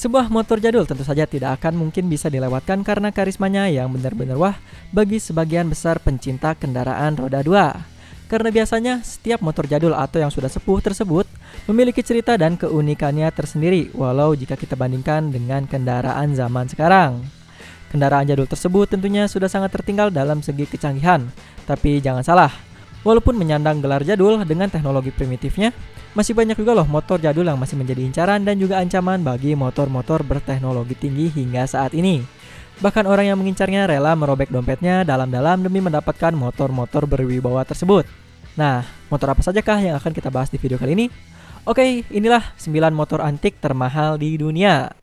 Sebuah motor jadul tentu saja tidak akan mungkin bisa dilewatkan karena karismanya yang benar-benar wah bagi sebagian besar pencinta kendaraan roda 2. Karena biasanya setiap motor jadul atau yang sudah sepuh tersebut memiliki cerita dan keunikannya tersendiri walau jika kita bandingkan dengan kendaraan zaman sekarang. Kendaraan jadul tersebut tentunya sudah sangat tertinggal dalam segi kecanggihan, tapi jangan salah, walaupun menyandang gelar jadul dengan teknologi primitifnya, masih banyak juga loh motor jadul yang masih menjadi incaran dan juga ancaman bagi motor-motor berteknologi tinggi hingga saat ini. Bahkan orang yang mengincarnya rela merobek dompetnya dalam-dalam demi mendapatkan motor-motor berwibawa tersebut. Nah, motor apa sajakah yang akan kita bahas di video kali ini? Oke, inilah 9 motor antik termahal di dunia.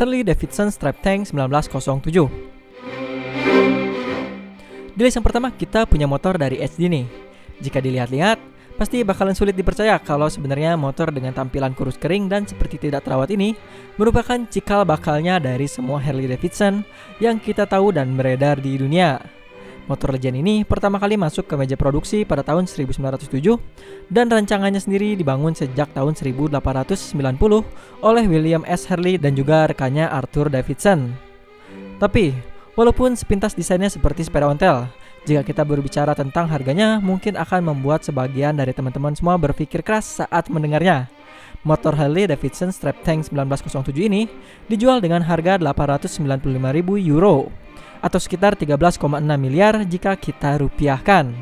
Harley Davidson Strap Tank 1907. Di list yang pertama kita punya motor dari HD nih. Jika dilihat-lihat, pasti bakalan sulit dipercaya kalau sebenarnya motor dengan tampilan kurus kering dan seperti tidak terawat ini merupakan cikal bakalnya dari semua Harley Davidson yang kita tahu dan beredar di dunia. Motor legend ini pertama kali masuk ke meja produksi pada tahun 1907 dan rancangannya sendiri dibangun sejak tahun 1890 oleh William S. Harley dan juga rekannya Arthur Davidson. Tapi walaupun sepintas desainnya seperti sepeda ontel, jika kita berbicara tentang harganya mungkin akan membuat sebagian dari teman-teman semua berpikir keras saat mendengarnya. Motor Harley Davidson Strap Tank 1907 ini dijual dengan harga 895.000 euro atau sekitar 13,6 miliar jika kita rupiahkan.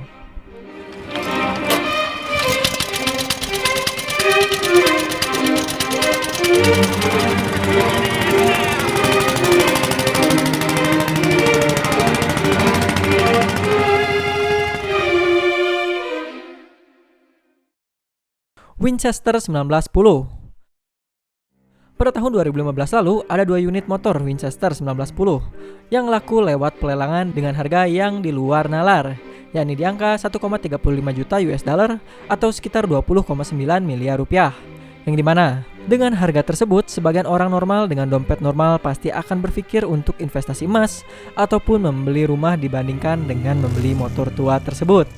Winchester 1910. Pada tahun 2015 lalu, ada 2 unit motor Winchester 1910 yang laku lewat pelelangan dengan harga yang di luar nalar, yakni di angka 1,35 juta US dollar atau sekitar 20,9 miliar rupiah. Yang dimana dengan harga tersebut, sebagian orang normal dengan dompet normal pasti akan berpikir untuk investasi emas ataupun membeli rumah dibandingkan dengan membeli motor tua tersebut.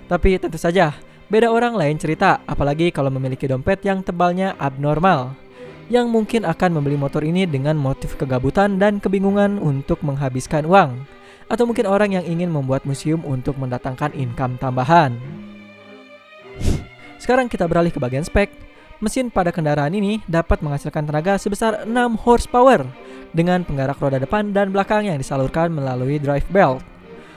Tapi tentu saja, beda orang lain cerita, apalagi kalau memiliki dompet yang tebalnya abnormal, yang mungkin akan membeli motor ini dengan motif kegabutan dan kebingungan untuk menghabiskan uang, atau mungkin orang yang ingin membuat museum untuk mendatangkan income tambahan. Sekarang kita beralih ke bagian spek. Mesin pada kendaraan ini dapat menghasilkan tenaga sebesar 6 horsepower dengan penggerak roda depan dan belakang yang disalurkan melalui drive belt.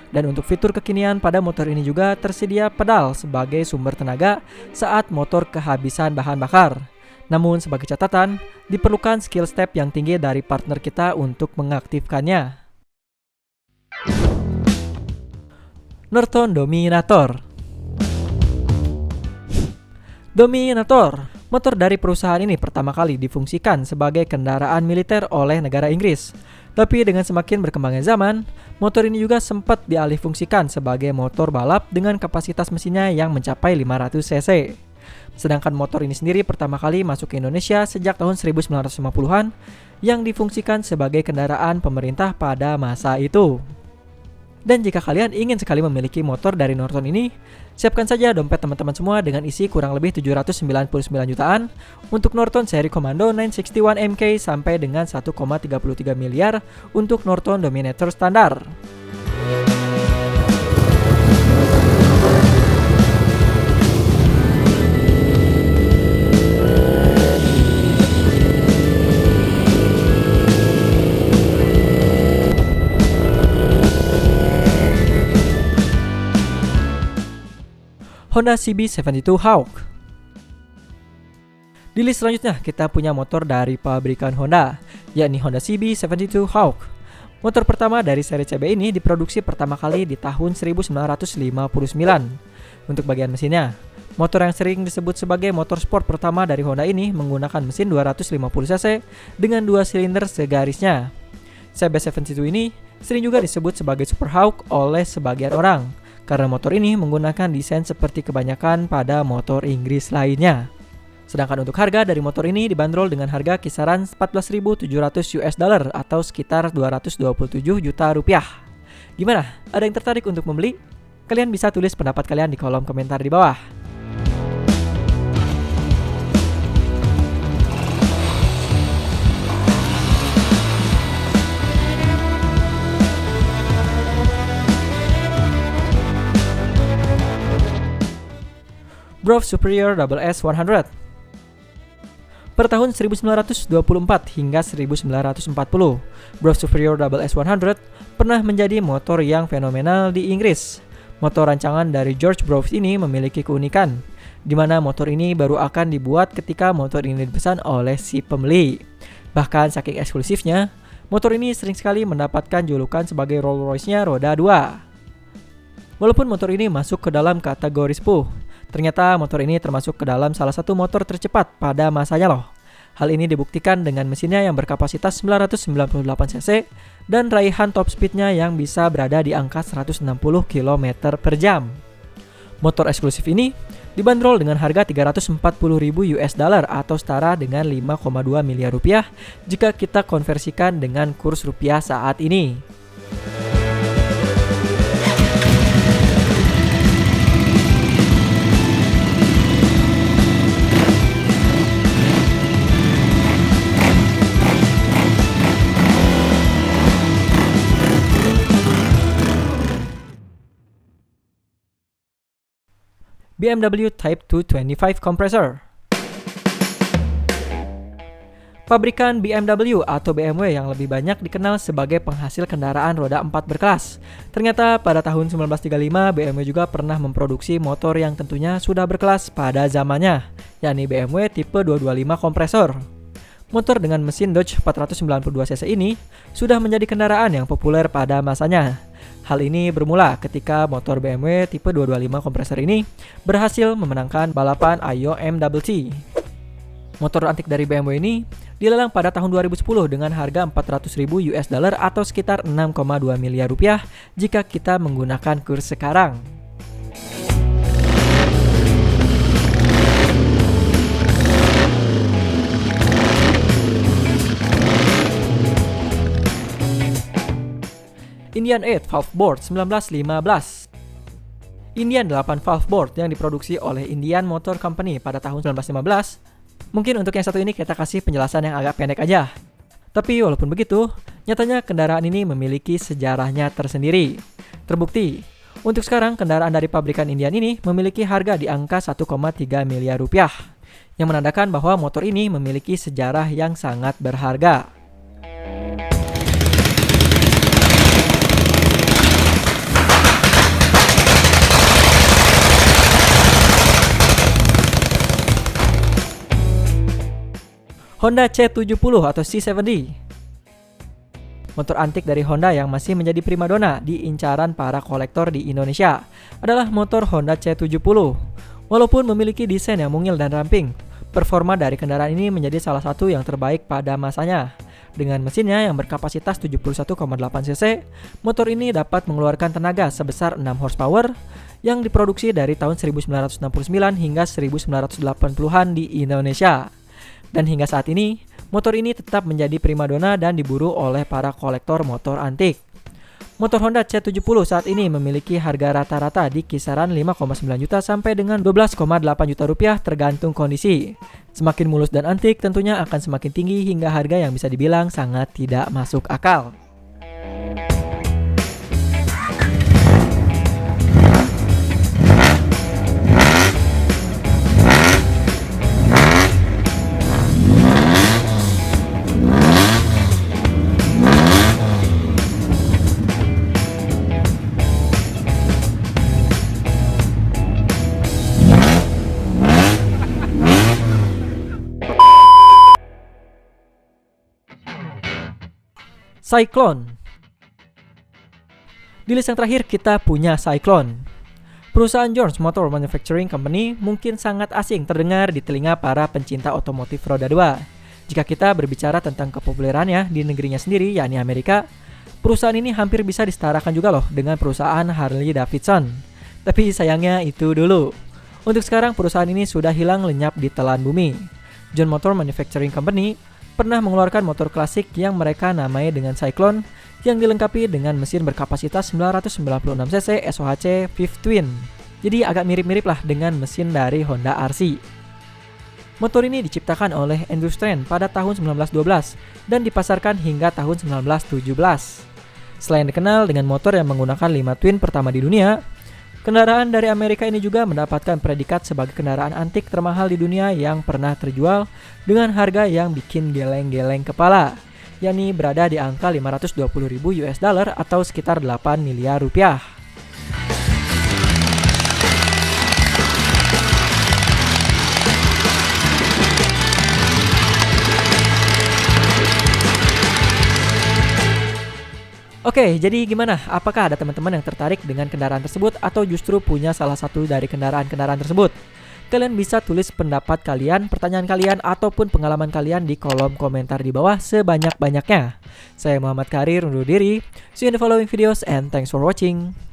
Dan untuk fitur kekinian pada motor ini juga tersedia pedal sebagai sumber tenaga saat motor kehabisan bahan bakar. Namun sebagai catatan, diperlukan skill step yang tinggi dari partner kita untuk mengaktifkannya. Norton Dominator. Motor dari perusahaan ini pertama kali difungsikan sebagai kendaraan militer oleh negara Inggris. Tapi dengan semakin berkembangnya zaman, motor ini juga sempat dialihfungsikan sebagai motor balap dengan kapasitas mesinnya yang mencapai 500 cc. Sedangkan motor ini sendiri pertama kali masuk ke Indonesia sejak tahun 1950-an yang difungsikan sebagai kendaraan pemerintah pada masa itu. Dan jika kalian ingin sekali memiliki motor dari Norton ini, siapkan saja dompet teman-teman semua dengan isi kurang lebih 799 jutaan untuk Norton seri Commando 961 MK sampai dengan 1,33 miliar untuk Norton Dominator standar. Honda CB72 Hawk. Di list selanjutnya kita punya motor dari pabrikan Honda, yakni Honda CB72 Hawk. Motor pertama dari seri CB ini diproduksi pertama kali di tahun 1959. Untuk bagian mesinnya, motor yang sering disebut sebagai motor sport pertama dari Honda ini menggunakan mesin 250 cc dengan 2 silinder segarisnya. CB72 ini sering juga disebut sebagai Super Hawk oleh sebagian orang, karena motor ini menggunakan desain seperti kebanyakan pada motor Inggris lainnya. Sedangkan untuk harga dari motor ini dibanderol dengan harga kisaran 14.700 US dollar atau sekitar 227 juta rupiah. Gimana? Ada yang tertarik untuk membeli? Kalian bisa tulis pendapat kalian di kolom komentar di bawah. Brove Superior SS 100. Per tahun 1924 hingga 1940, Brove Superior SS 100 pernah menjadi motor yang fenomenal di Inggris. Motor rancangan dari George Brove ini memiliki keunikan, di mana motor ini baru akan dibuat ketika motor ini dipesan oleh si pembeli. Bahkan saking eksklusifnya, motor ini sering sekali mendapatkan julukan sebagai Rolls Royce-nya roda 2. Walaupun motor ini masuk ke dalam kategori sepuh, ternyata motor ini termasuk ke dalam salah satu motor tercepat pada masanya loh. Hal ini dibuktikan dengan mesinnya yang berkapasitas 998 cc dan raihan top speednya yang bisa berada di angka 160 km per jam. Motor eksklusif ini dibanderol dengan harga 340.000 US dollar atau setara dengan 5,2 miliar rupiah jika kita konversikan dengan kurs rupiah saat ini. BMW Type 225 Compressor. Pabrikan BMW atau BMW yang lebih banyak dikenal sebagai penghasil kendaraan roda 4 berkelas. Ternyata pada tahun 1935 BMW juga pernah memproduksi motor yang tentunya sudah berkelas pada zamannya, yakni BMW tipe 225 kompresor. Motor dengan mesin Dodge 492 cc ini sudah menjadi kendaraan yang populer pada masanya. Hal ini bermula ketika motor BMW tipe 225 kompresor ini berhasil memenangkan balapan Ayo MTT. Motor antik dari BMW ini dilelang pada tahun 2010 dengan harga 400.000 US dollar atau sekitar 6,2 miliar rupiah jika kita menggunakan kurs sekarang. Indian 8 valve board 1915. Indian 8 valve board yang diproduksi oleh Indian Motor Company pada tahun 1915. Mungkin untuk yang satu ini kita kasih penjelasan yang agak pendek aja. Tapi walaupun begitu, nyatanya kendaraan ini memiliki sejarahnya tersendiri. Terbukti, untuk sekarang kendaraan dari pabrikan Indian ini memiliki harga di angka 1,3 miliar rupiah, yang menandakan bahwa motor ini memiliki sejarah yang sangat berharga. Honda C70 atau C70. Motor antik dari Honda yang masih menjadi primadona di incaran para kolektor di Indonesia adalah motor Honda C70. Walaupun memiliki desain yang mungil dan ramping, performa dari kendaraan ini menjadi salah satu yang terbaik pada masanya. Dengan mesinnya yang berkapasitas 71,8 cc, motor ini dapat mengeluarkan tenaga sebesar 6 horsepower yang diproduksi dari tahun 1969 hingga 1980-an di Indonesia. Dan hingga saat ini, motor ini tetap menjadi primadona dan diburu oleh para kolektor motor antik. Motor Honda C70 saat ini memiliki harga rata-rata di kisaran 5,9 juta sampai dengan 12,8 juta rupiah tergantung kondisi. Semakin mulus dan antik tentunya akan semakin tinggi hingga harga yang bisa dibilang sangat tidak masuk akal. Cyclone. Di list yang terakhir kita punya Cyclone. Perusahaan Jones Motor Manufacturing Company mungkin sangat asing terdengar di telinga para pencinta otomotif roda 2. Jika kita berbicara tentang kepopulerannya di negerinya sendiri, yakni Amerika, perusahaan ini hampir bisa disetarakan juga loh dengan perusahaan Harley Davidson. Tapi sayangnya itu dulu. Untuk sekarang perusahaan ini sudah hilang lenyap di telan bumi. John Motor Manufacturing Company pernah mengeluarkan motor klasik yang mereka namai dengan Cyclone yang dilengkapi dengan mesin berkapasitas 996 cc SOHC Fifth Twin. Jadi agak mirip-mirip lah dengan mesin dari Honda RC. Motor ini diciptakan oleh Andrew Strand pada tahun 1912 dan dipasarkan hingga tahun 1917. Selain dikenal dengan motor yang menggunakan 5 twin pertama di dunia, Kendaraan dari Amerika ini juga mendapatkan predikat sebagai kendaraan antik termahal di dunia yang pernah terjual dengan harga yang bikin geleng-geleng kepala, yakni berada di angka 520.000 US dollar atau sekitar 8 miliar rupiah. Oke, jadi gimana? Apakah ada teman-teman yang tertarik dengan kendaraan tersebut atau justru punya salah satu dari kendaraan-kendaraan tersebut? Kalian bisa tulis pendapat kalian, pertanyaan kalian, ataupun pengalaman kalian di kolom komentar di bawah sebanyak-banyaknya. Saya Muhammad Karir undur diri. See you in the following videos and thanks for watching.